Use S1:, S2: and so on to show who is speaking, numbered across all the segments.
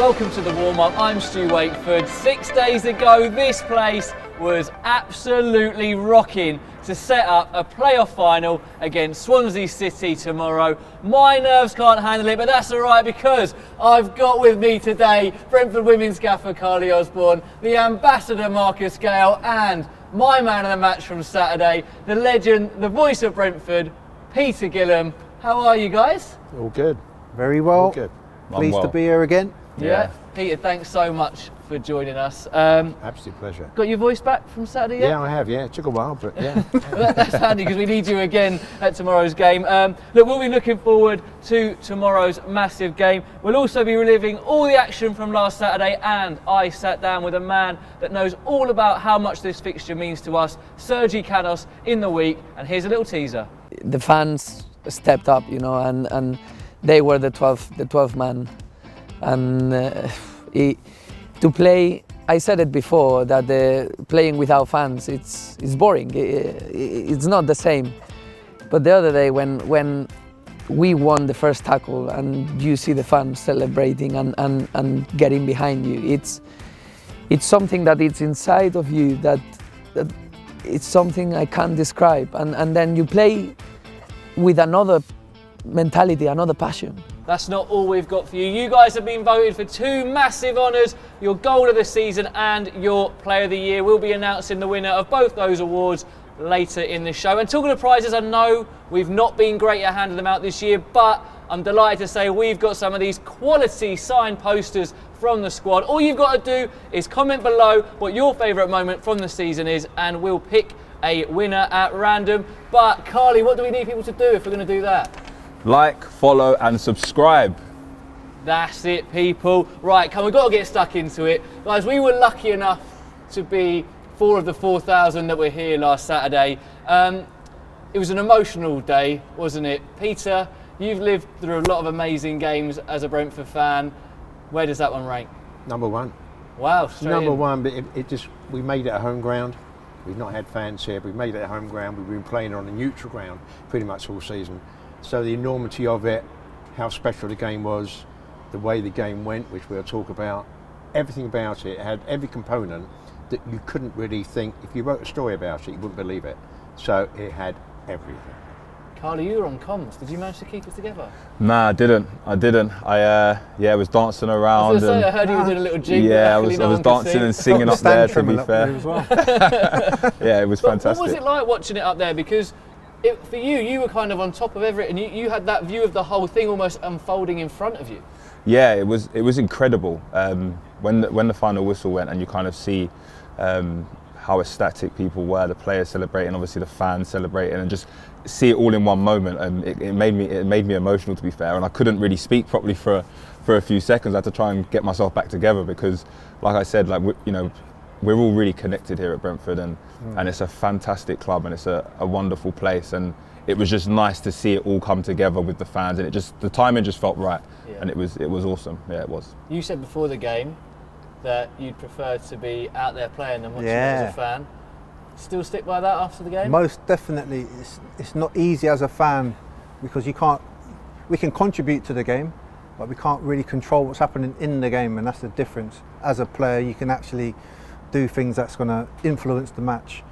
S1: welcome to the warm-up. I'm Stu Wakeford. 6 days ago, this place was absolutely rocking to set up a playoff final against Swansea City tomorrow. My nerves can't handle it, but that's all right because I've got with me today Brentford women's gaffer Karleigh Osborne, the ambassador Marcus Gale, and my man of the match from Saturday, the legend, the voice of Brentford, Peter Gilham. How are you guys?
S2: All good.
S3: Very well.
S2: All good.
S3: Pleased to be here again.
S1: Yeah. Peter, thanks so much for joining us.
S2: Absolute pleasure.
S1: Got your voice back from Saturday yet?
S2: Yeah, I have. Yeah, it took a while, but yeah.
S1: That's handy because we need you again at tomorrow's game. Look, we'll be looking forward to tomorrow's massive game. We'll also be reliving all the action from last Saturday, and I sat down with a man that knows all about how much this fixture means to us, SERGI CANOS, in the week, and here's a little teaser.
S4: The fans stepped up, you know, and they were the 12th man, and to play. I said it before that playing without fans, it's boring. It's not the same. But the other day when we won the first tackle and you see the fans celebrating and getting behind you, it's something that it's inside of you that it's something I can't describe. And then you play with another mentality, another passion.
S1: That's not all we've got for you. You guys have been voted for two massive honours, your goal of the season and your player of the year. We'll be announcing the winner of both those awards later in the show. And talking of prizes, I know we've not been great at handing them out this year, but I'm delighted to say we've got some of these quality signed posters from the squad. All you've got to do is comment below what your favourite moment from the season is, and we'll pick a winner at random. But Karleigh, what do we need people to do if we're going to do that?
S5: Like, follow and subscribe.
S1: That's it, people. Right, we've got to get stuck into it. Guys, we were lucky enough to be 4 of the 4,000 that were here last Saturday. It was an emotional day, wasn't it? Peter, you've lived through a lot of amazing games as a Brentford fan. Where does that one rank?
S2: Number one.
S1: Wow,
S2: Number one, but we made it a home ground. We've not had fans here, but we made it a home ground. We've been playing on a neutral ground pretty much all season. So the enormity of it, how special the game was, the way the game went, which we'll talk about, everything about it had every component that you couldn't really think. If you wrote a story about it, you wouldn't believe it. So it had everything.
S1: Karleigh, you were on comms. Did you manage to keep it together?
S5: Nah, I didn't. I was dancing around.
S1: I heard you were doing a little jig.
S5: Yeah, I was dancing and singing up there, to be fair.
S2: Well.
S5: Yeah, it was fantastic.
S1: What was it like watching it up there? Because for you were kind of on top of everything, and you had that view of the whole thing almost unfolding in front of you.
S5: Yeah, it was incredible. When the final whistle went, and you kind of see how ecstatic people were, the players celebrating, obviously the fans celebrating, and just see it all in one moment. And it made me emotional, to be fair. And I couldn't really speak properly for a few seconds. I had to try and get myself back together because, like I said, we're all really connected here at Brentford, and it's a fantastic club, and it's a wonderful place, and it was just nice to see it all come together with the fans, and the timing just felt right, and it was awesome. Yeah, it was. You
S1: said before the game that you'd prefer to be out there playing than watching it as a fan. Still stick by that after the game?
S3: Most definitely. It's not easy as a fan because we can contribute to the game, but we can't really control what's happening in the game, and that's the difference. As a player, you can actually do things that's going to influence the match,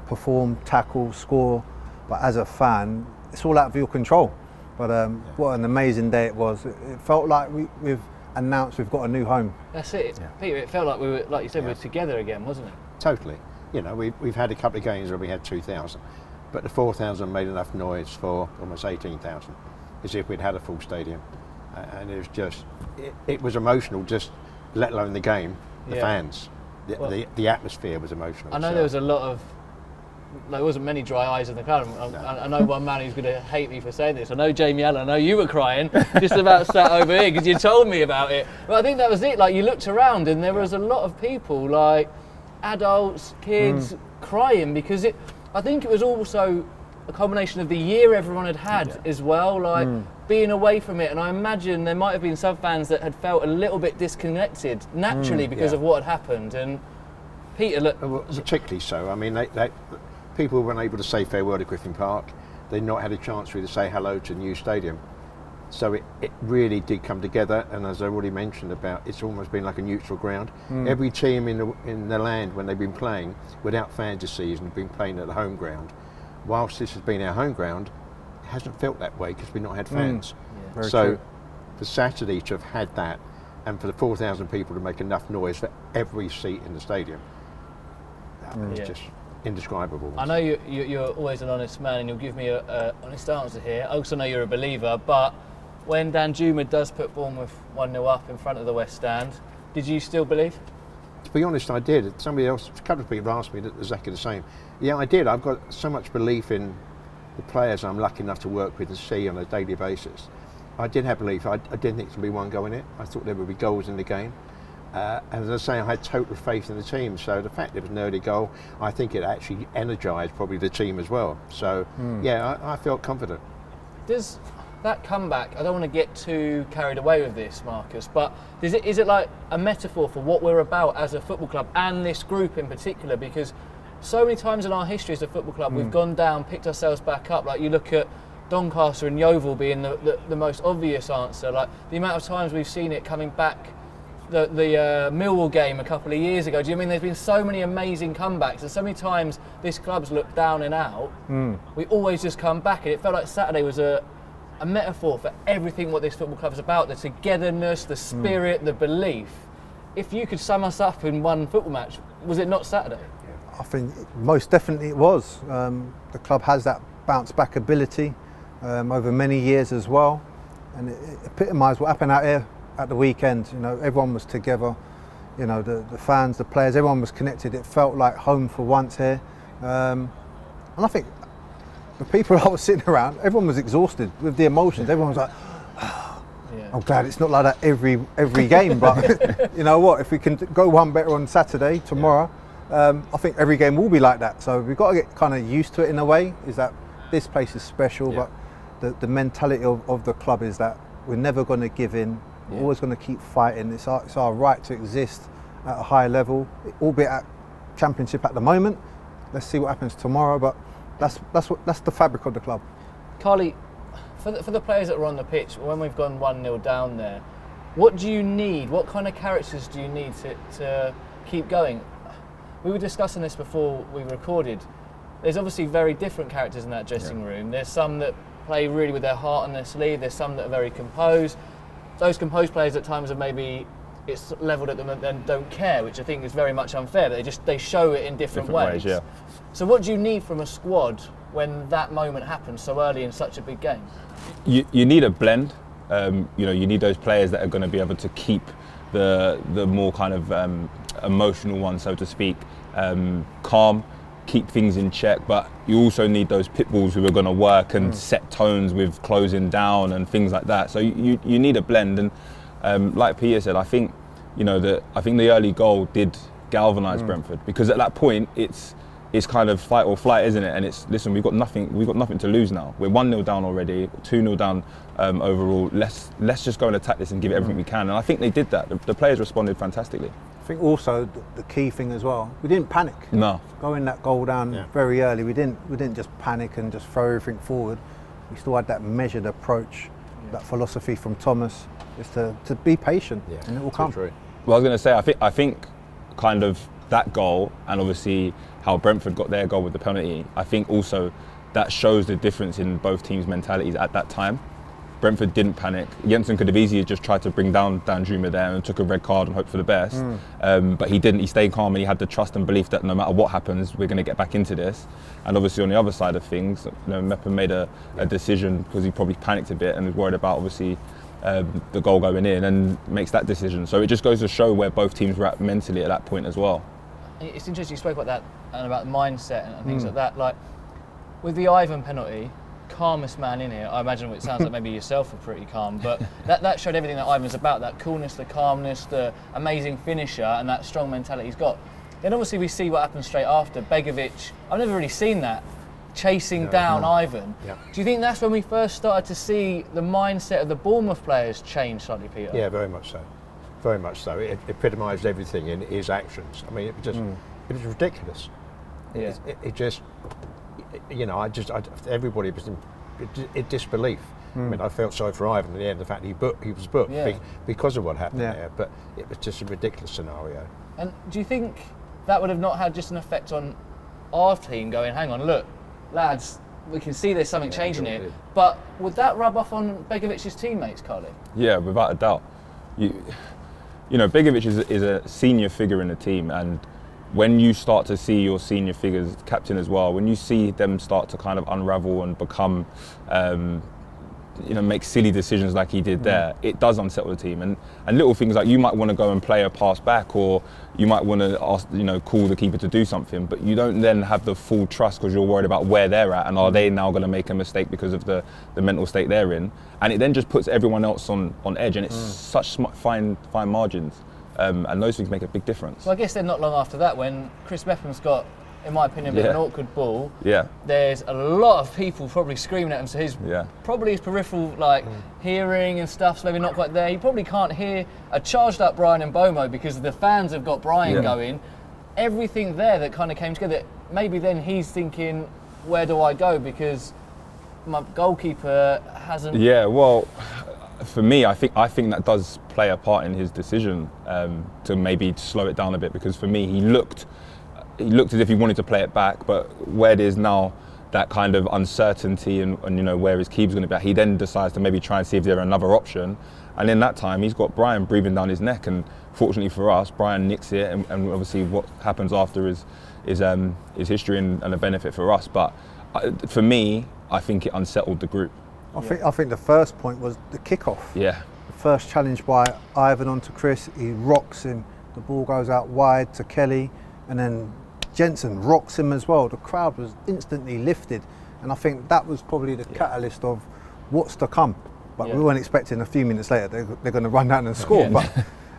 S3: perform, tackle, score, but as a fan, it's all out of your control. But what an amazing day it was. It felt like we've announced we've got a new home.
S1: That's it. Yeah. Peter, it felt like we were, like you said, we were together again, wasn't it?
S2: Totally. You know, we've had a couple of games where we had 2,000, but the 4,000 made enough noise for almost 18,000, as if we'd had a full stadium. And it was just, it was emotional, just let alone the game, the fans. The atmosphere was emotional.
S1: I know there was a lot of, there wasn't many dry eyes in the crowd. I know one man who's going to hate me for saying this. I know Jamie Allen, I know you were crying just about sat over here because you told me about it. But I think that was it. Like, you looked around and there was a lot of people, like adults, kids, crying because I think it was also a combination of the year everyone had as well, like being away from it. And I imagine there might have been some fans that had felt a little bit disconnected naturally because of what had happened. And Peter, look,
S2: particularly so. I mean, people weren't able to say farewell to Griffin Park. They'd not had a chance really to say hello to the new stadium. So it really did come together, and as I already mentioned about, it's almost been like a neutral ground. Every team in the land, when they've been playing without fans this season, have been playing at the home ground. Whilst this has been our home ground, it hasn't felt that way because we've not had fans.
S3: Very
S2: So
S3: true.
S2: for Saturday to have had that, and for the 4,000 people to make enough noise for every seat in the stadium, it's just indescribable.
S1: I know you're always an honest man and you'll give me a honest answer here. I also know you're a believer, but when Danjuma does put Bournemouth 1-0 up in front of the West Stand, did you still believe?
S2: To be honest, I did. Somebody else, a couple of people asked me exactly the same. Yeah, I did. I've got so much belief in the players I'm lucky enough to work with and see on a daily basis. I did have belief. I didn't think there would be one goal in it. I thought there would be goals in the game. And as I say, I had total faith in the team. So the fact there was an early goal, I think it actually energised probably the team as well. So yeah, I felt confident.
S1: Does that comeback, I don't want to get too carried away with this, Marcus, but is it like a metaphor for what we're about as a football club and this group in particular? Because so many times in our history as a football club, we've gone down, picked ourselves back up. Like you look at Doncaster and Yeovil being the most obvious answer. Like the amount of times we've seen it coming back. The Millwall game a couple of years ago. Do you mean there's been so many amazing comebacks and so many times this club's looked down and out, we always just come back, and it felt like Saturday was a metaphor for everything what this football club is about, the togetherness, the spirit, the belief. If you could sum us up in one football match, was it not Saturday?
S3: I think most definitely it was. The club has that bounce back ability over many years as well, and it epitomised what happened out here at the weekend. You know, everyone was together. You know, the fans, the players, everyone was connected. It felt like home for once here, and I think the people I was sitting around, everyone was exhausted with the emotions. Everyone was like, I'm glad it's not like that every game, but you know what? If we can go one better on Saturday, tomorrow, I think every game will be like that. So we've got to get kind of used to it in a way. Is that this place is special, but the mentality of the club is that we're never going to give in. We're always going to keep fighting. It's our right to exist at a high level, albeit at Championship at the moment. Let's see what happens tomorrow, but that's the fabric of the club.
S1: Karleigh, for the players that were on the pitch, when we've gone 1-0 down there, what do you need? What kind of characters do you need to keep going? We were discussing this before we recorded. There's obviously very different characters in that dressing room. There's some that play really with their heart on their sleeve. There's some that are very composed. Those composed players at times are maybe it's levelled at them and then don't care, which I think is very much unfair. But they show it in different ways.
S5: Yeah.
S1: So what do you need from a squad when that moment happens so early in such a big game?
S5: You need a blend. You need those players that are going to be able to keep the more kind of emotional ones, so to speak, calm, keep things in check, but you also need those pit bulls who are going to work and set tones with closing down and things like that. So you need a blend, and like Peter said, I think the early goal did galvanise Brentford, because at that point it's kind of fight or flight, isn't it? And it's, listen, we've got nothing to lose now. We're 1-0 down already, 2-0 down overall. Let's just go and attack this and give it everything we can. And I think they did that. The players responded fantastically.
S3: I think also the key thing as well, we didn't panic.
S5: No.
S3: Going that goal down very early, we didn't just panic and just throw everything forward. We still had that measured approach, that philosophy from Thomas, is to be patient, and it will come.
S2: True.
S5: Well, I was going to say, I think kind of that goal, and obviously how Brentford got their goal with the penalty, I think also that shows the difference in both teams' mentalities at that time. Brentford didn't panic. Jensen could have easily just tried to bring down Danjuma there and took a red card and hoped for the best. But he didn't. He stayed calm and he had the trust and belief that no matter what happens, we're going to get back into this. And obviously on the other side of things, Mepham made a decision because he probably panicked a bit and was worried about obviously the goal going in, and makes that decision. So it just goes to show where both teams were at mentally at that point as well.
S1: It's interesting you spoke about that and about mindset and things like that. Like with the Ivan penalty, calmest man in here. I imagine it sounds like maybe yourself were pretty calm, but that showed everything that Ivan's about, that coolness, the calmness, the amazing finisher and that strong mentality he's got. Then obviously we see what happens straight after. Begovic, I've never really seen that, chasing down Ivan. Yeah. Do you think that's when we first started to see the mindset of the Bournemouth players change slightly, Peter?
S2: Yeah, very much so. Very much so. It epitomised everything in his actions. I mean, it was ridiculous.
S1: Yeah.
S2: It just, everybody was disbelief. I mean, I felt sorry for Ivan at the end, the fact he was booked because of what happened there, but it was just a ridiculous scenario.
S1: And do you think that would have not had just an effect on our team going, hang on, look, lads, we can see there's something changing here, but would that rub off on Begovic's teammates, Karleigh?
S5: Yeah, without a doubt. You know, Begovic is a senior figure in the team, and when you start to see your senior figures, captain as well, when you see them start to kind of unravel and become, make silly decisions like he did there, it does unsettle the team. And little things like you might want to go and play a pass back, or you might want to ask, call the keeper to do something, but you don't then have the full trust because you're worried about where they're at and are they now going to make a mistake because of the mental state they're in. And it then just puts everyone else on edge, and it's such fine margins. And those things make a big difference.
S1: Well, I guess then not long after that, when Chris Bepham's got, in my opinion, a bit of an awkward ball, there's a lot of people probably screaming at him, so probably his peripheral hearing and stuff's maybe not quite there. He probably can't hear a charged up Brian and Bomo because the fans have got Brian going. Everything there that kind of came together, maybe then he's thinking, where do I go, because my goalkeeper hasn't...
S5: Yeah, well, for me, I think that does play a part in his decision to maybe slow it down a bit, because for me, he looked as if he wanted to play it back, but where there's now that kind of uncertainty and where his keeper's going to be, he then decides to maybe try and see if there's another option. And in that time, he's got Brian breathing down his neck, and fortunately for us, Brian nicks it, and obviously what happens after is history and a benefit for us. But for me, I think it unsettled the group.
S3: I think the first point was the kick-off.
S5: Yeah.
S3: The first challenge by Ivan onto Chris, he rocks him, the ball goes out wide to Kelly, and then Jensen rocks him as well. The crowd was instantly lifted, and I think that was probably the catalyst of what's to come. But we weren't expecting a few minutes later they're going to run down and score. But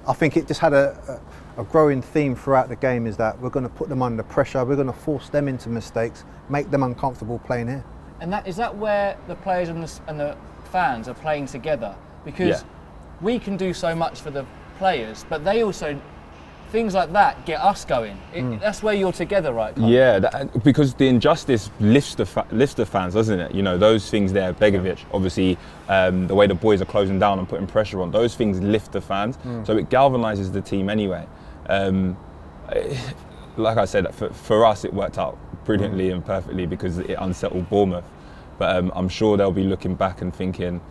S3: I think it just had a growing theme throughout the game, is that we're going to put them under pressure, we're going to force them into mistakes, make them uncomfortable playing here.
S1: And is that where the players and the fans are playing together? Because we can do so much for the players, but they also, things like that get us going. That's where you're together, right?
S5: Yeah, because the injustice lifts the fans, doesn't it? Those things there, Begovic, obviously, the way the boys are closing down and putting pressure on, those things lift the fans. So it galvanises the team anyway. Like I said, for us, it worked out brilliantly and perfectly because it unsettled Bournemouth. But I'm sure they'll be looking back and thinking,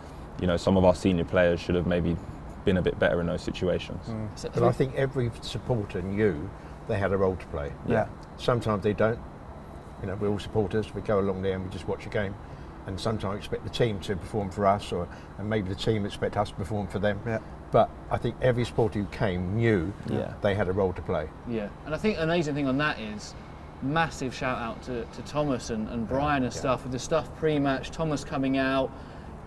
S5: some of our senior players should have maybe been a bit better in those situations.
S2: But I think every supporter knew they had a role to play.
S3: Yeah.
S2: Sometimes they don't. We're all supporters. We go along there and we just watch a game, and sometimes we expect the team to perform for us, and maybe the team expect us to perform for them. Yeah. But I think every supporter who came knew they had a role to play.
S1: Yeah, and I think an amazing thing on that is massive shout out to Thomas and Brian and stuff, with the stuff pre-match, Thomas coming out.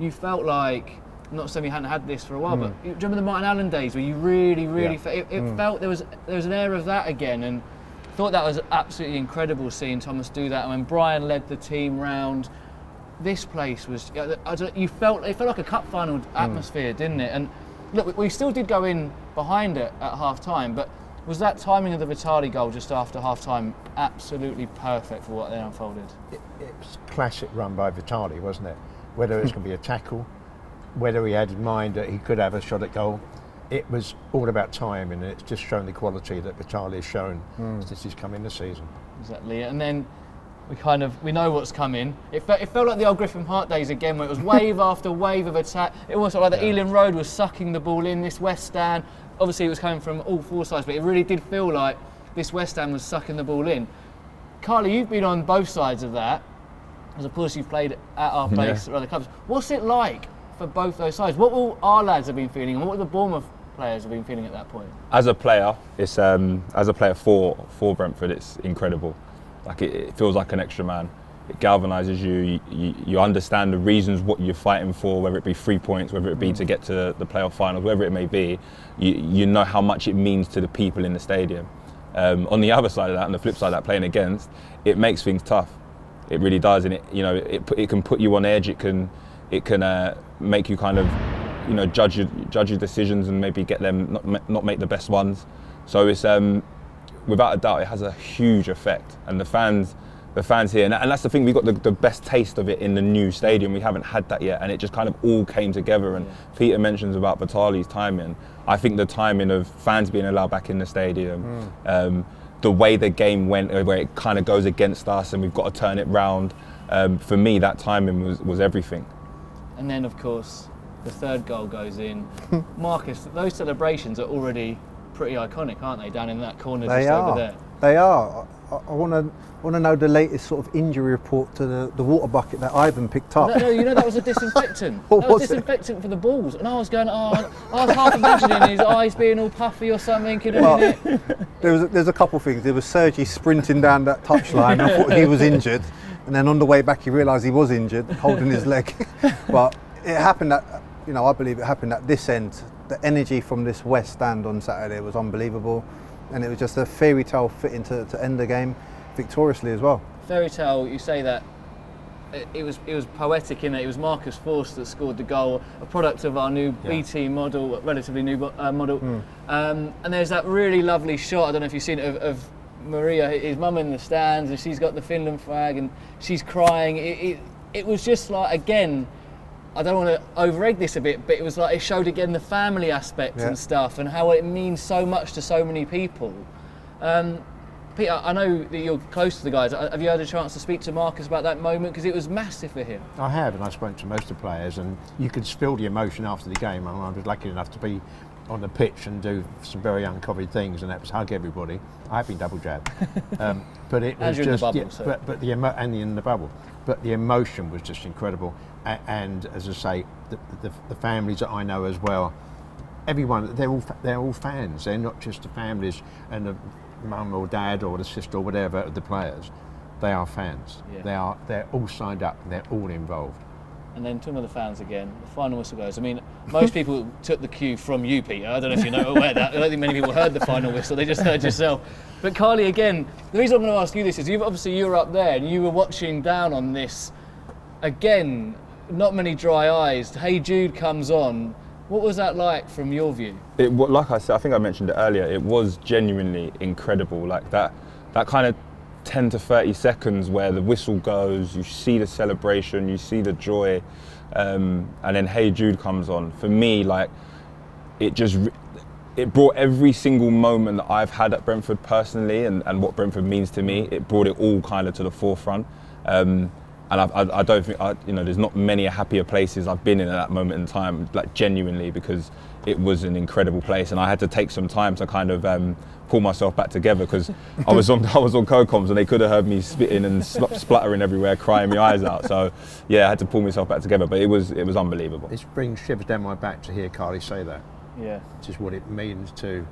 S1: You felt like, I'm not saying we hadn't had this for a while, but do you remember the Martin Allen days where you really felt there was an air of that again, and thought that was absolutely incredible seeing Thomas do that. And when Brian led the team round, this place was, it felt like a cup final atmosphere, didn't it? And look, we still did go in behind it at half time, but was that timing of the Vitali goal just after half time absolutely perfect for what then unfolded?
S2: It was a classic run by Vitali, wasn't it? Whether it's going to be a tackle, whether he had in mind that he could have a shot at goal, it was all about timing, and it's just shown the quality that Vitali has shown since he's come in this season.
S1: Exactly, and then we know what's coming. It felt like the old Griffin Park days again, where it was wave after wave of attack. It almost felt like the Ealing Road was sucking the ball in. This West Stand, obviously it was coming from all four sides, but it really did feel like this West Ham was sucking the ball in. Karleigh, you've been on both sides of that, as of course you've played at our place or other clubs. What's it like for both those sides? What will our lads have been feeling, and what will the Bournemouth players have been feeling at that point?
S5: As a player, it's as a player for Brentford, it's incredible. Like it feels like an extra man. It galvanises you. You understand the reasons what you're fighting for, whether it be 3 points, whether it be to get to the playoff finals, whatever it may be. You know how much it means to the people in the stadium. On the other side of that, and the flip side of that, playing against, it makes things tough. It really does, and it can put you on edge. It can make you kind of judge your decisions and maybe get them not make the best ones. So it's without a doubt, it has a huge effect, and the fans the fans here, and that's the thing. We got the best taste of it in the new stadium. We haven't had that yet, and it just kind of all came together. And Peter mentions about Batali's timing. I think the timing of fans being allowed back in the stadium, the way the game went, where it kind of goes against us, and we've got to turn it round. For me, that timing was everything.
S1: And then, of course, the third goal goes in. Marcus, those celebrations are already pretty iconic, aren't they? Down in that corner just over there.
S3: They are. I want to know the latest sort of injury report to the water bucket that Ivan picked up.
S1: No, you know that was a disinfectant.
S3: What
S1: that was
S3: was it?
S1: disinfectant for the balls, and I was going, I was half imagining his eyes being all puffy or something.
S3: There's a couple of things. There was Sergi sprinting down that touchline. I thought he was injured, and then on the way back he realised he was injured, holding his leg. But it happened at, I believe it happened at this end. The energy from this West stand on Saturday was unbelievable, and it was just a fairy tale fitting to end the game victoriously as well.
S1: Fairy tale, you say that. It was poetic in that it was Marcus Forss that scored the goal, a product of our new BT model, relatively new model. And there's that really lovely shot, I don't know if you've seen it, of Maria, his mum in the stands, and she's got the Finland flag and she's crying. It was just like, again, I don't want to over-egg this a bit, but it was like it showed again the family aspect and stuff, and how it means so much to so many people. Peter, I know that you're close to the guys. Have you had a chance to speak to Marcus about that moment? Because it was massive for him.
S2: I have, and I spoke to most of the players, and you could feel the emotion after the game. I was lucky enough to be on the pitch and do some very uncovered things, and that was hug everybody. I've been double jabbed, but it was
S1: and
S2: just
S1: in the bubble,
S2: but and in the bubble. But the emotion was just incredible, and as I say, the families that I know as well, everyone, they're all fans. They're not just the families and the mum or dad or the sister or whatever of the players. They are fans. Yeah. They're all signed up. And they're all involved.
S1: And then talking of the fans again, the final whistle goes. I mean, most people took the cue from you, Peter. I don't know if you're aware of that. I don't think many people heard the final whistle. They just heard yourself. But Karleigh, again, the reason I'm going to ask you this is you were up there and you were watching down on this. Again, not many dry eyes. Hey Jude comes on. What was that like from your view?
S5: Like I said, I think I mentioned it earlier, it was genuinely incredible. Like that kind of 10 to 30 seconds where the whistle goes, you see the celebration, you see the joy, and then Hey Jude comes on. For me, like, it brought every single moment that I've had at Brentford personally and what Brentford means to me, it brought it all kind of to the forefront. And I don't think, there's not many happier places I've been in at that moment in time, like genuinely, because it was an incredible place, and I had to take some time to kind of pull myself back together, because I was on co-coms and they could have heard me spitting and spluttering everywhere, crying my eyes out. So yeah, I had to pull myself back together, but it was unbelievable.
S2: It brings shivers down my back to hear Karleigh say that.
S1: Yeah,
S2: which is what it means to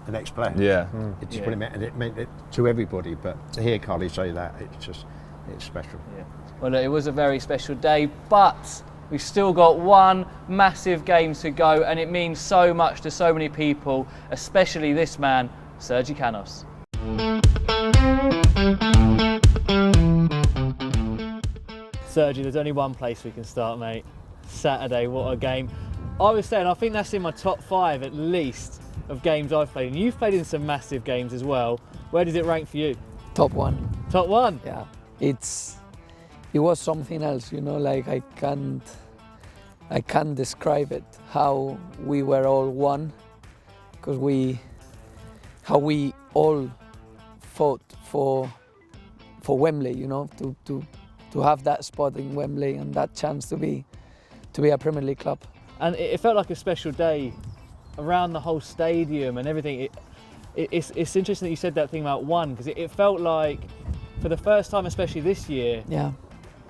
S2: the next player.
S5: Yeah,
S2: it's what it meant, and it meant it to everybody. But to hear Karleigh say that, it's special.
S1: Yeah. Well, look, it was a very special day, but we've still got one massive game to go, and it means so much to so many people, especially this man, SERGI CANOS. Sergi, there's only one place we can start, mate. Saturday, what a game. I was saying, I think that's in my top 5 at least of games I've played, and you've played in some massive games as well. Where does it rank for you?
S4: Top 1.
S1: Top 1?
S4: Yeah. It was something else, like I can't describe it, how we were all one, because how we all fought for Wembley, to have that spot in Wembley and that chance to be a Premier League club.
S1: And it felt like a special day around the whole stadium and everything. It's interesting that you said that thing about one, because it felt like, for the first time, especially this year,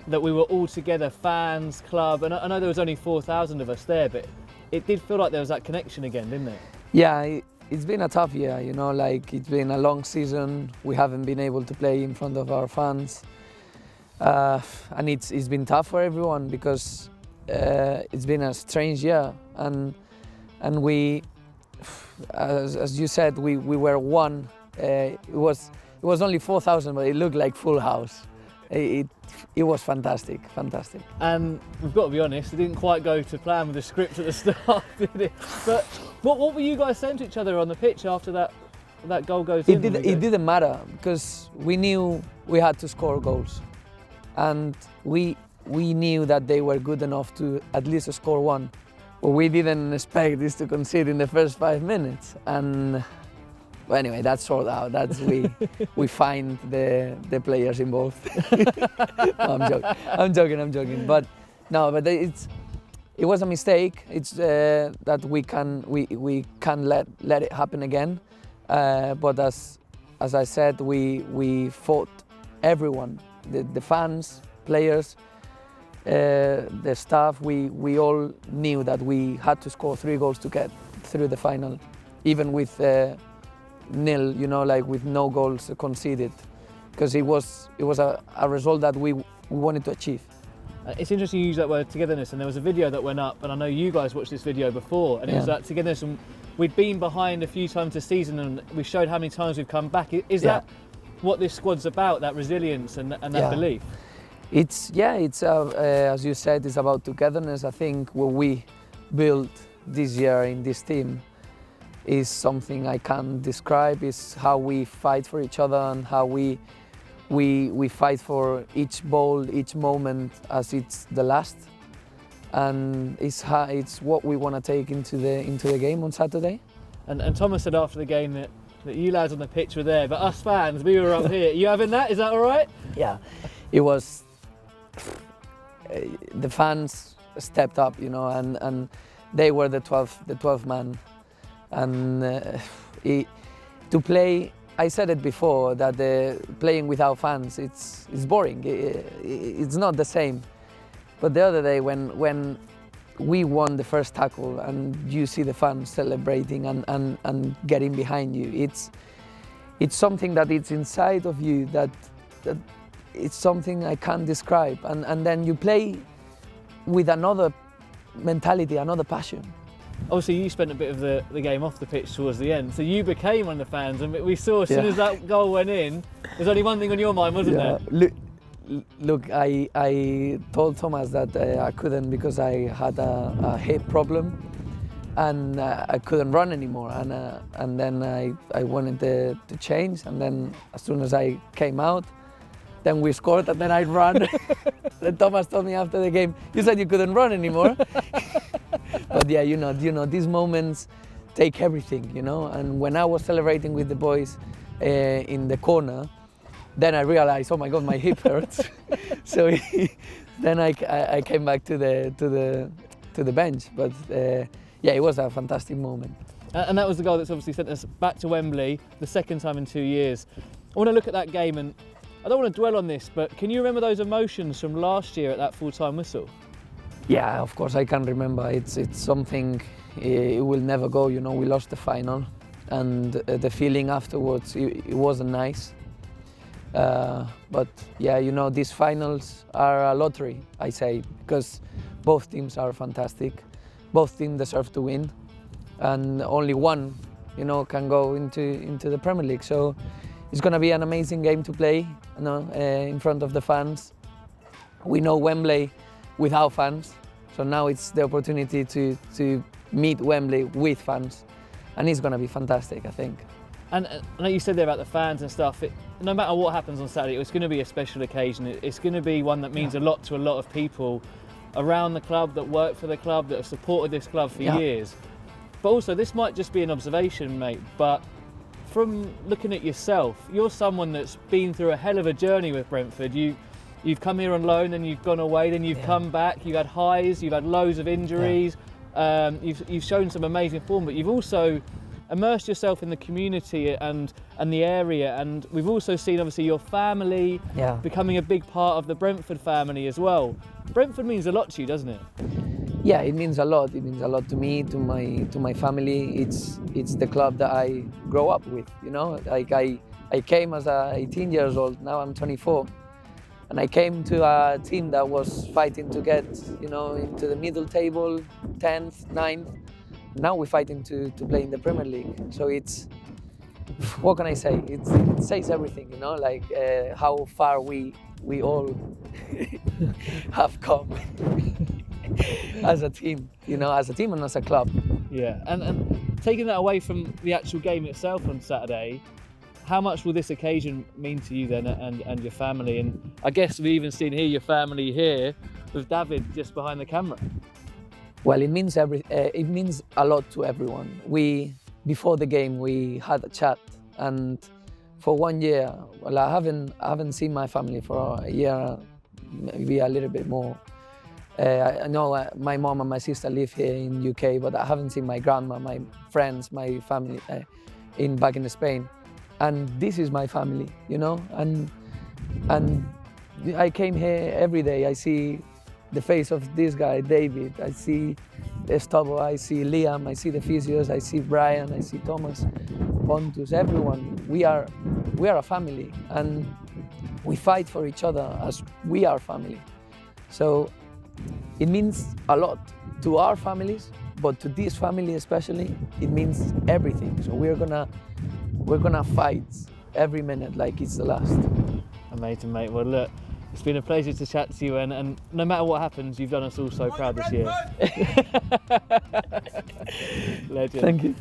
S1: that we were all together, fans, club, and I know there was only 4,000 of us there, but it did feel like there was that connection again, didn't it?
S4: Yeah, it's been a tough year, it's been a long season. We haven't been able to play in front of our fans, and it's been tough for everyone, because it's been a strange year, and we, as you said, we were one. It was only 4,000, but it looked like full house. It was fantastic.
S1: And we've got to be honest, it didn't quite go to plan with the script at the start, did it? But what were you guys saying to each other on the pitch after that goal goes in?
S4: It didn't matter, because we knew we had to score goals, and we knew that they were good enough to at least score one. What we didn't expect is to concede in the first 5 minutes, and well, anyway, that's sorted out. That's we find the players involved. No, I'm joking. But no, but it was a mistake. It's that we can let it happen again. But as I said, we fought everyone, the fans, players, the staff. We all knew that we had to score 3 goals to get through the final, even with nil, like with no goals conceded, because it was a result that we wanted to achieve.
S1: It's interesting you use that word togetherness, and there was a video that went up, and I know you guys watched this video before, and it was that togetherness, and we'd been behind a few times this season, and we showed how many times we've come back. Is that what this squad's about, that resilience and that belief? It's
S4: as you said, it's about togetherness. I think what we built this year in this team is something I can't describe. It's how we fight for each other and how we fight for each ball, each moment as it's the last. And it's what we want to take into the game on Saturday. And Thomas said after the game that you lads on the pitch were there, but us fans, we were up here. You having that? Is that all right? Yeah, it was. The fans stepped up, and they were the 12 man. And to play, I said it before, that playing without fans, it's boring. It's not the same. But the other day when we won the first tackle and you see the fans celebrating and getting behind you, it's something that it's inside of you that it's something I can't describe. And then you play with another mentality, another passion. Obviously, you spent a bit of the game off the pitch towards the end, so you became one of the fans, and we saw as soon as that goal went in, there's only one thing on your mind, wasn't there? Look, I told Thomas that I couldn't, because I had a hip problem, and I couldn't run anymore, and then I wanted to change, and then as soon as I came out, then we scored, and then I ran. Then Thomas told me after the game, "You said you couldn't run anymore." But yeah, these moments take everything, And when I was celebrating with the boys in the corner, then I realized, oh my God, my hip hurts. So then I came back to the bench. But it was a fantastic moment. And that was the goal that's obviously sent us back to Wembley, the second time in 2 years. I want to look at that game, and I don't want to dwell on this, but can you remember those emotions from last year at that full-time whistle? Yeah, of course I can remember. It's something, it will never go. We lost the final, and the feeling afterwards, it wasn't nice. But yeah, these finals are a lottery, I say, because both teams are fantastic. Both teams deserve to win, and only one, can go into the Premier League. So it's going to be an amazing game to play, in front of the fans. We know Wembley without fans, so now it's the opportunity to meet Wembley with fans, and it's going to be fantastic, I think. And like you said there about the fans and stuff, no matter what happens on Saturday, it's going to be a special occasion. It's going to be one that means a lot to a lot of people around the club, that work for the club, that have supported this club for years. But also, this might just be an observation, mate, but from looking at yourself, you're someone that's been through a hell of a journey with Brentford. You've come here on loan, then you've gone away, then you've come back, you've had highs, you've had loads of injuries, you've shown some amazing form, but you've also immersed yourself in the community and the area, and we've also seen obviously your family becoming a big part of the Brentford family as well. Brentford means a lot to you, doesn't it? Yeah, it means a lot. It means a lot to me, to my family. It's the club that I grew up with, Like I came as 18 years old, now I'm 24. And I came to a team that was fighting to get, into the middle table, 10th, 9th. Now we're fighting to play in the Premier League. So it's, what can I say? It says everything, like how far we all have come as a team, as a team and as a club. Yeah, and taking that away from the actual game itself on Saturday,
S1: how much will this occasion mean to you then, and your family? And I guess we've even seen here your family here with David just behind the camera.
S4: Well, it means it means a lot to everyone. Before the game we had a chat, and for 1 year, well, I haven't seen my family for a year, maybe a little bit more. I know my mom and my sister live here in UK, but I haven't seen my grandma, my friends, my family back in Spain. And this is my family, you know. And I came here every day. I see the face of this guy, David. I see Estabo, I see Liam, I see the physios, I see Brian, I see Thomas, Pontus, everyone. We are a family, and we fight for each other as we are family. So it means a lot to our families, but to this family especially, it means everything. So we're gonna fight every minute like it's the last.
S1: Amazing, mate. Well, look, it's been a pleasure to chat to you, and no matter what happens, you've done us all so proud this year. Legend.
S4: Thank you.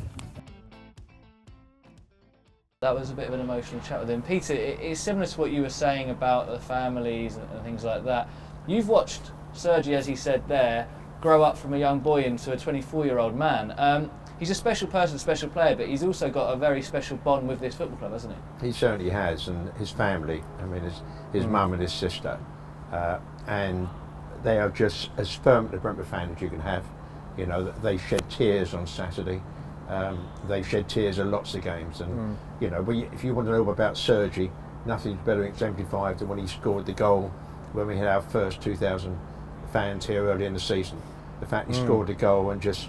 S1: That was a bit of an emotional chat with him. Peter, it's similar to what you were saying about the families and things like that. You've watched Sergi, as he said there, grow up from a young boy into a 24-year-old man. He's a special person, special player, but he's also got a very special bond with this football club, hasn't he?
S2: He certainly has, and his family, I mean his mum and his sister, and they are just as firm a Brentford fan as you can have. You know, they shed tears on Saturday. They shed tears at lots of games, and you know, if you want to know about Sergi, nothing's better exemplified than when he scored the goal when we had our first 2,000 fans here early in the season. The fact he scored the goal and just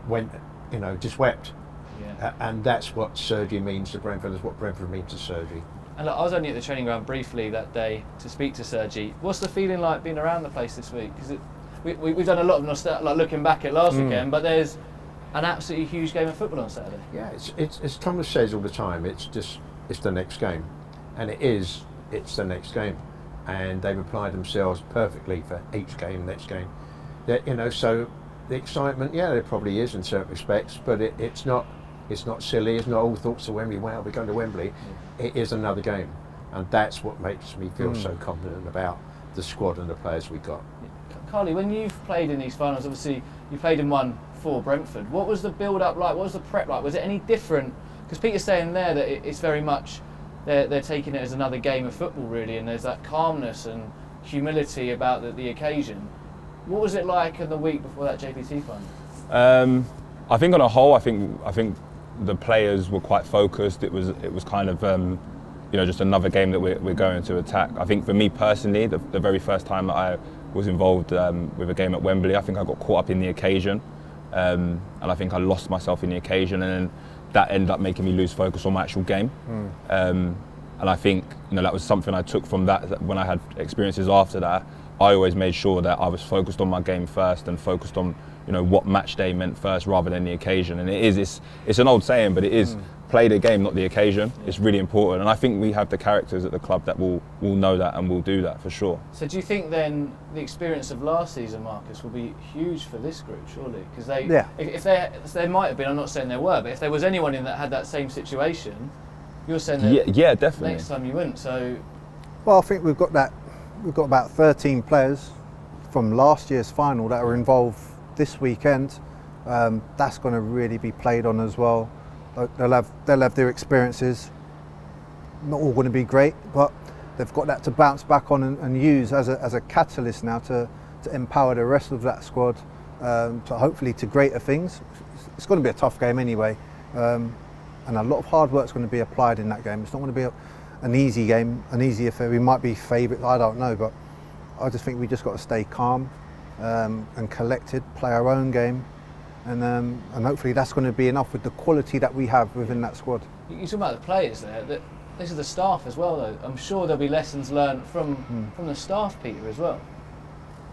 S2: went, you know, just wept. Yeah. And that's what Sergi means to Brentford, is what Brentford means to Sergi.
S1: And look, I was only at the training ground briefly that day to speak to Sergi. What's the feeling like being around the place this week? Because we've done a lot of nostalgia, like looking back at last weekend, but there's an absolutely huge game of football on Saturday.
S2: Yeah, it's as Thomas says all the time, it's the next game, and it's the next game, and they've applied themselves perfectly for each game, next game. You know, so the excitement, yeah, there probably is in certain respects, but it's not silly. It's not all thoughts of Wembley. Wow, we're going to Wembley. It is another game, and that's what makes me feel so confident about the squad and the players we got.
S1: Karleigh, when you've played in these finals, obviously you played in one for Brentford. What was the build-up like? What was the prep like? Was it any different? Because Peter's saying there that it's very much they're taking it as another game of football, really, and there's that calmness and humility about the occasion. What was it like in the week before that JPT final?
S5: I think on a whole, I think the players were quite focused. It was kind of you know, just another game that we're going to attack. I think for me personally, the very first time that I was involved with a game at Wembley, I think I got caught up in the occasion, and I think I lost myself in the occasion, and then that ended up making me lose focus on my actual game. And I think, you know, that was something I took from that when I had experiences after that. I always made sure that I was focused on my game first and focused on, you know, what match day meant first rather than the occasion. And it's an old saying, but it is play the game, not the occasion. It's really important, and I think we have the characters at the club that will know that and will do that for sure.
S1: So do you think then the experience of last season, Marcus, will be huge for this group, surely? Because if there might have been, I'm not saying there were, but if there was anyone in that had that same situation, you're saying that
S5: yeah, definitely.
S1: Next time you wouldn't. So,
S3: well, I think we've got about 13 players from last year's final that are involved this weekend. That's going to really be played on as well. They'll have their experiences. Not all going to be great, but they've got that to bounce back on and use as a catalyst now to empower the rest of that squad to hopefully to greater things. It's going to be a tough game anyway, and a lot of hard work's going to be applied in that game. It's not going to be an easy game, an easy affair. We might be favourites, I don't know, but I just think we just got to stay calm and collected, play our own game, and hopefully that's going to be enough with the quality that we have within that squad.
S1: You talk about the players there. This is the staff as well, though. I'm sure there'll be lessons learned from the staff, Peter, as well.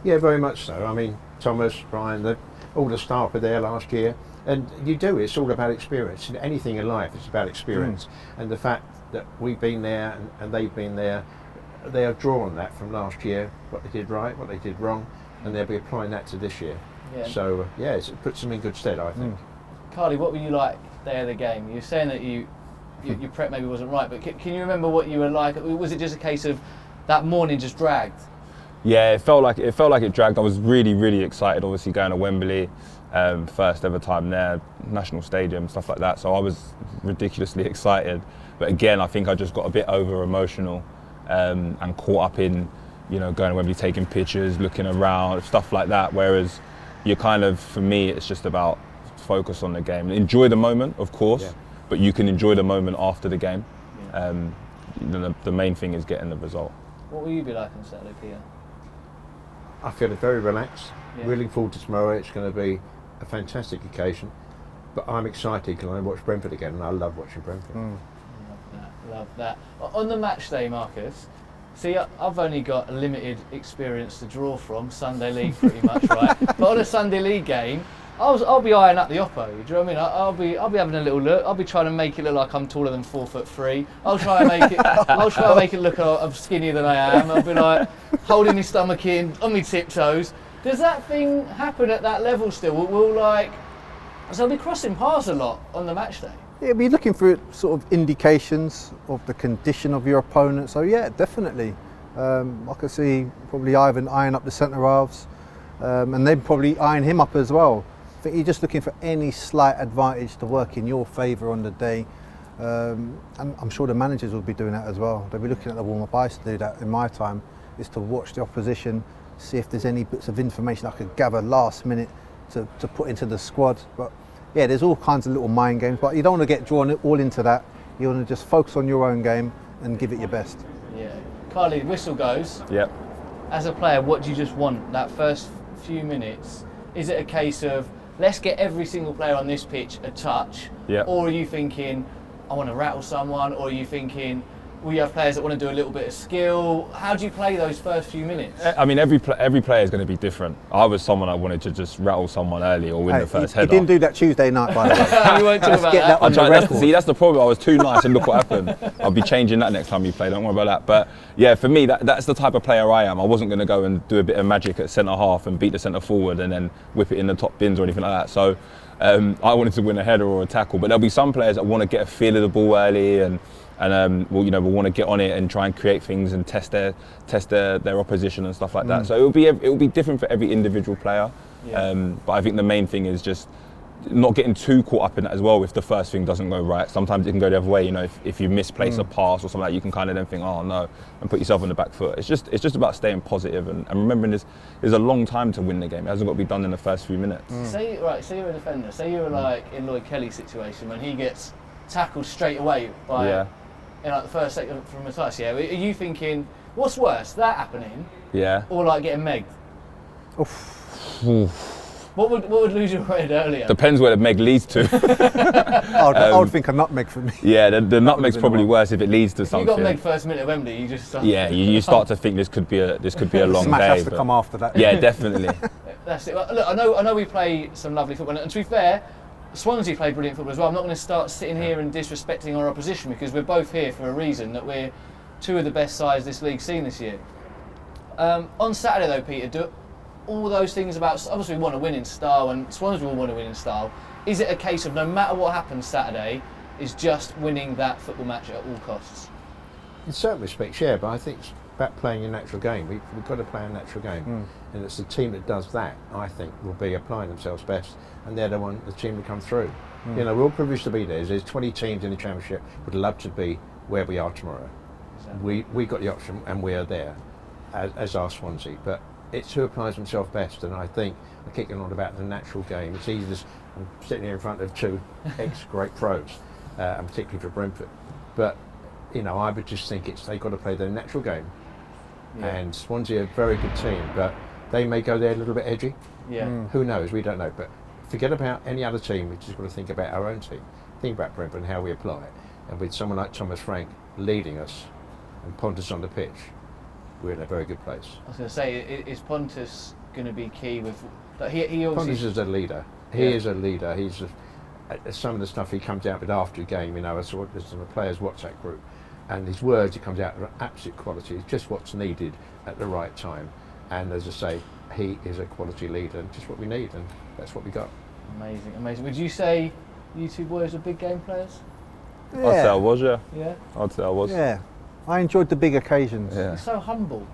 S2: Yeah, very much so. I mean, Thomas, Brian, all the staff were there last year, and it's all about experience. Anything in life is about experience, and the fact that we've been there and they've been there, they have drawn that from last year, what they did right, what they did wrong, and they'll be applying that to this year. Yeah. So it puts them in good stead, I think.
S1: Karleigh, what were you like day of the game? You were saying that you your prep maybe wasn't right, but can you remember what you were like? Was it just a case of that morning just dragged?
S5: Yeah, it felt like it dragged. I was really, really excited, obviously going to Wembley, first ever time there, National Stadium, stuff like that. So I was ridiculously excited. But again, I think I just got a bit over emotional and caught up in, going to Wembley, taking pictures, looking around, stuff like that. Whereas you kind of, for me, it's just about focus on the game. Enjoy the moment, of course, but you can enjoy the moment after the game. The main thing is getting the result.
S1: What will you be like on Saturday, Peter?
S2: I feel very relaxed. Really looking forward to tomorrow. It's going to be a fantastic occasion. But I'm excited because I watch Brentford again, and I love watching Brentford.
S1: Love that. On the match day, Marcus, see, I've only got a limited experience to draw from, Sunday League pretty much, right? But on a Sunday League game, I'll be eyeing up the oppo. Do you know what I mean? I'll be having a little look. I'll be trying to make it look like I'm taller than 4'3". I'll try and make it look I'm skinnier than I am. I'll be like holding my stomach in, on my tiptoes. Does that thing happen at that level still? So I'll be crossing paths a lot on the match day.
S3: Yeah, be looking for sort of indications of the condition of your opponent. So yeah, definitely. I could see probably Ivan eyeing up the centre halves, and then probably eyeing him up as well. I think you're just looking for any slight advantage to work in your favour on the day. And I'm sure the managers will be doing that as well. They'll be looking at the warm-up. I used to do that in my time, is to watch the opposition, see if there's any bits of information I could gather last minute to put into the squad. But yeah, there's all kinds of little mind games, but you don't want to get drawn all into that. You want to just focus on your own game and give it your best.
S1: Yeah. Karleigh, whistle goes.
S5: Yep.
S1: As a player, what do you just want that first few minutes? Is it a case of, let's get every single player on this pitch a touch?
S5: Yep.
S1: Or are you thinking, I want to rattle someone? Or are you thinking, we have players that want to do a little bit of skill? How do you play those first few minutes?
S5: I mean, every player is going to be different. I was someone I wanted to just rattle someone early or win the first header.
S3: He didn't do that Tuesday night, by the way.
S1: We won't talk about
S3: get
S1: that.
S3: that on the record.
S5: That's the problem. I was too nice and look what happened. I'll be changing that next time you play. Don't worry about that. But yeah, for me, that's the type of player I am. I wasn't going to go and do a bit of magic at centre half and beat the centre forward and then whip it in the top bins or anything like that. So I wanted to win a header or a tackle. But there'll be some players that want to get a feel of the ball early and we'll want to get on it and try and create things and test their opposition and stuff like that. So it will be different for every individual player.
S1: Yeah.
S5: But I think the main thing is just not getting too caught up in that as well. If the first thing doesn't go right, sometimes it can go the other way. If you misplace a pass or something like that, you can kind of then think, oh no, and put yourself on the back foot. It's just about staying positive and remembering there's a long time to win the game. It hasn't got to be done in the first few minutes.
S1: Say you're a defender. Say you were like in Lloyd Kelly's situation when he gets tackled straight away by. In like the first second from a touch, are you thinking, what's worse, that happening?
S5: Yeah.
S1: Or like getting megged? What would lose your head earlier?
S5: Depends where the meg leads to.
S3: I would think a nutmeg for me.
S5: Yeah, the nutmeg's probably worse if it leads to something.
S1: If you got megged first minute at Wembley, you just start.
S5: Yeah, you start to think this could be a long
S3: Smash
S5: day.
S3: has to come after that.
S5: Yeah, definitely.
S1: That's it. Look, I know we play some lovely football, and to be fair, Swansea played brilliant football as well. I'm not going to start sitting here and disrespecting our opposition because we're both here for a reason, that we're two of the best sides this league's seen this year. On Saturday though, Peter, do all those things about, obviously we want to win in style and Swansea will want to win in style. Is it a case of no matter what happens Saturday, is just winning that football match at all costs?
S2: In certain respects, yeah, but I think it's about playing a natural game. We've got to play a natural game. And it's the team that does that, I think, will be applying themselves best. And they're the team to come through. We're all privileged to be there. There's 20 teams in the Championship would love to be where we are tomorrow. Exactly. We got the option and we are there, as are Swansea. But it's who applies themselves best. And I think, I'm kicking on about the natural game. It's easy to, I'm sitting here in front of two ex-great pros, and particularly for Brentford. But, I would just think they've got to play their natural game. Yeah. And Swansea are a very good team, but they may go there a little bit edgy.
S1: Yeah.
S2: Who knows? We don't know. But forget about any other team. We've just got to think about our own team. Think about Brentford and how we apply it. And with someone like Thomas Frank leading us and Pontus on the pitch, we're in a very good place.
S1: I was going to say, is Pontus going to be key with? He obviously.
S2: Pontus is a leader. He is a leader. He's some of the stuff he comes out with after a game. There's a players' WhatsApp group. And his words, he comes out of absolute quality. It's just what's needed at the right time. And as I say, he is a quality leader, and just what we need, and that's what we got.
S1: Amazing. Would you say you two boys are big game players?
S5: I'd say I was, yeah.
S1: Yeah.
S5: I'd say I was.
S3: Yeah, I enjoyed the big occasions.
S5: Yeah.
S1: You're so humble.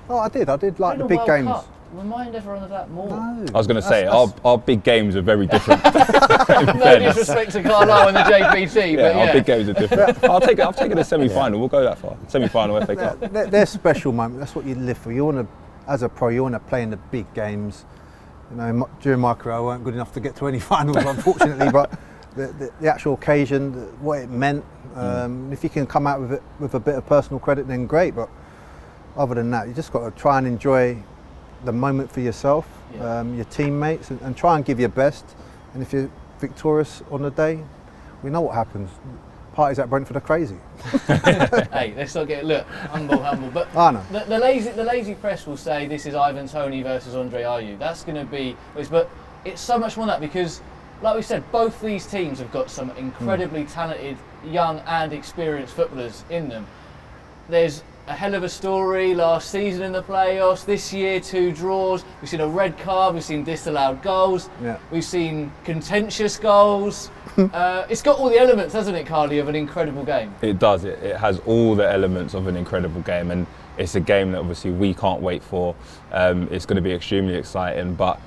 S3: Oh, I did like
S1: Win
S3: the
S1: a
S3: big
S1: World
S3: games.
S1: Cup. Remind everyone of that more.
S3: No.
S5: I was going to say,
S3: That's-
S5: our big games are very different.
S1: No disrespect to Karleigh and the JPT, but
S5: Our big games are different. I'll take it a semi-final. We'll go that far. Semi-final FA Cup.
S3: They're special moments. That's what you live for. You want to, as a pro, you want to play in the big games. You know, during my career, I weren't good enough to get to any finals, unfortunately. But the actual occasion, what it meant. If you can come out with it with a bit of personal credit, then great. But other than that, you just got to try and enjoy the moment for yourself, your teammates, and try and give your best. And if you're victorious on the day, we know what happens. Parties at Brentford are crazy.
S1: Hey, let's not get humble. But
S3: I know.
S1: The lazy press will say this is Ivan Toney versus Andre Ayew. That's going to be, but it's so much more than that because, like we said, both these teams have got some incredibly talented, young and experienced footballers in them. There's a hell of a story last season in the playoffs. This year, 2 draws. We've seen a red card. We've seen disallowed goals.
S3: Yeah.
S1: We've seen contentious goals. It's got all the elements, hasn't it, Karleigh, of an incredible game?
S5: It does. It has all the elements of an incredible game, and it's a game that obviously we can't wait for. It's going to be extremely exciting, but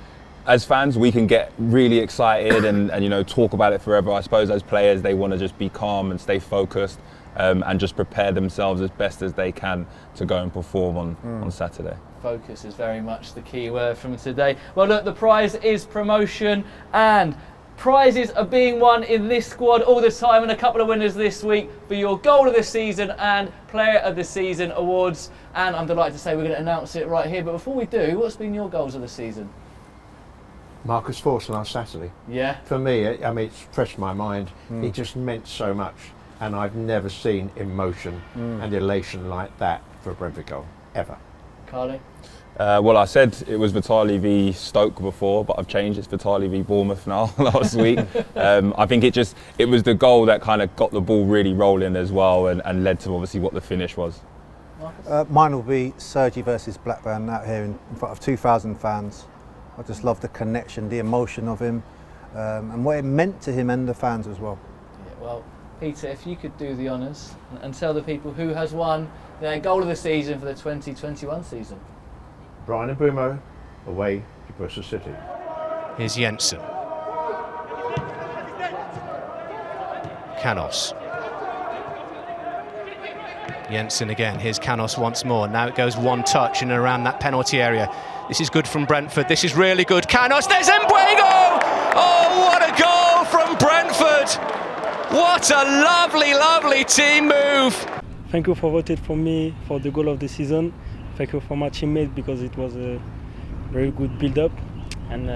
S5: as fans, we can get really excited and talk about it forever. I suppose as players, they want to just be calm and stay focused. And just prepare themselves as best as they can to go and perform on Saturday.
S1: Focus is very much the key word from today. Well, look, the prize is promotion, and prizes are being won in this squad all the time, and a couple of winners this week for your Goal of the Season and Player of the Season awards. And I'm delighted to say we're going to announce it right here. But before we do, what's been your goals of the season?
S2: Marcus Force last Saturday.
S1: Yeah.
S2: For me, it's fresh in my mind. It just meant so much. And I've never seen emotion and elation like that for a Brentford goal, ever.
S1: Karleigh?
S5: Well, I said it was Vitali v Stoke before, but I've changed. It's Vitali v Bournemouth now last week. I think it was the goal that kind of got the ball really rolling as well and led to obviously what the finish was.
S3: Mine will be SERGI versus Blackburn out here in front of 2,000 fans. I just love the connection, the emotion of him, and what it meant to him and the fans as well.
S1: Yeah, well, Peter, if you could do the honours and tell the people who has won their Goal of the Season for the 2021 season.
S2: Brian and Bumo away to Bristol City.
S6: Here's Jensen. Canos. Jensen again. Here's Canos once more. Now it goes one touch in and around that penalty area. This is good from Brentford. This is really good. Canos. There's Mbuego! Oh, what a goal from Brentford! What a lovely, lovely team move!
S7: Thank you for voting for me for the Goal of the Season. Thank you for my teammates because it was a very good build-up. And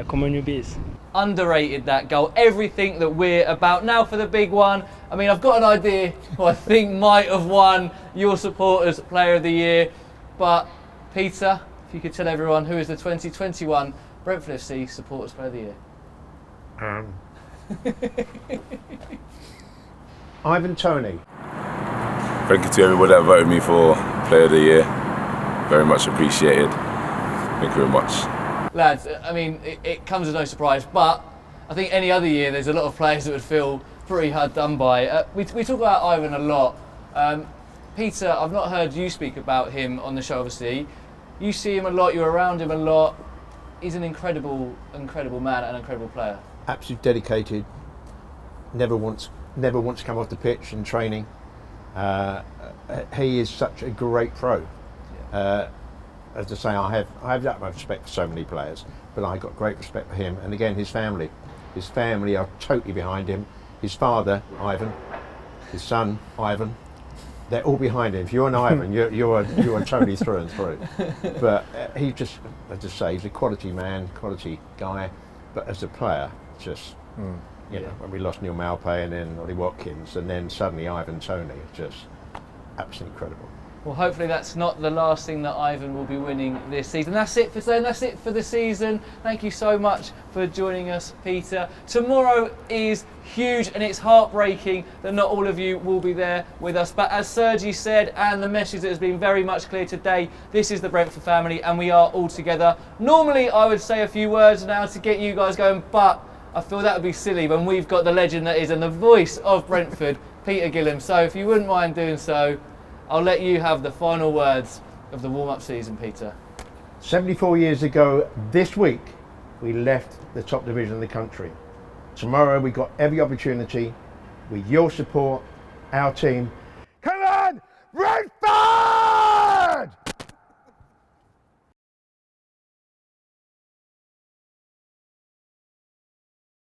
S7: come on, you bees.
S1: Underrated, that goal. Everything that we're about. Now for the big one. I mean, I've got an idea who I think might have won your supporters Player of the Year. But Peter, if you could tell everyone who is the 2021 Brentford FC Supporters Player of the Year.
S2: Ivan Toney.
S8: Thank you to everybody that voted me for Player of the Year. Very much appreciated. Thank you very much.
S1: Lads, I mean, it comes as no surprise, but I think any other year there's a lot of players that would feel pretty hard done by. We talk about Ivan a lot. Peter, I've not heard you speak about him on the show, obviously. You see him a lot, you're around him a lot. He's an incredible man and an incredible player. Absolutely
S2: Dedicated, never wants to come off the pitch in training. He is such a great pro. As I say, I have that much respect for so many players, but I got great respect for him. And again, his family are totally behind him. His father, Ivan, his son, Ivan, they're all behind him. If you're an Ivan, you're Tony through and through. But he just, as I say, he's a quality man, quality guy. But as a player, just when we lost Neil Maupay and then Ollie Watkins, and then suddenly Ivan Toney, just absolutely incredible.
S1: Well, hopefully that's not the last thing that Ivan will be winning this season. That's it for today, and that's it for the season. Thank you so much for joining us, Peter. Tomorrow is huge, and it's heartbreaking that not all of you will be there with us. But as Sergi said, and the message that has been very much clear today, this is the Brentford family, and we are all together. Normally, I would say a few words now to get you guys going, but I feel that would be silly when we've got the legend that is and the voice of Brentford, Peter Gilham. So if you wouldn't mind doing so, I'll let you have the final words of the warm-up season, Peter.
S2: 74 years ago this week, we left the top division of the country. Tomorrow we got every opportunity, with your support, our team,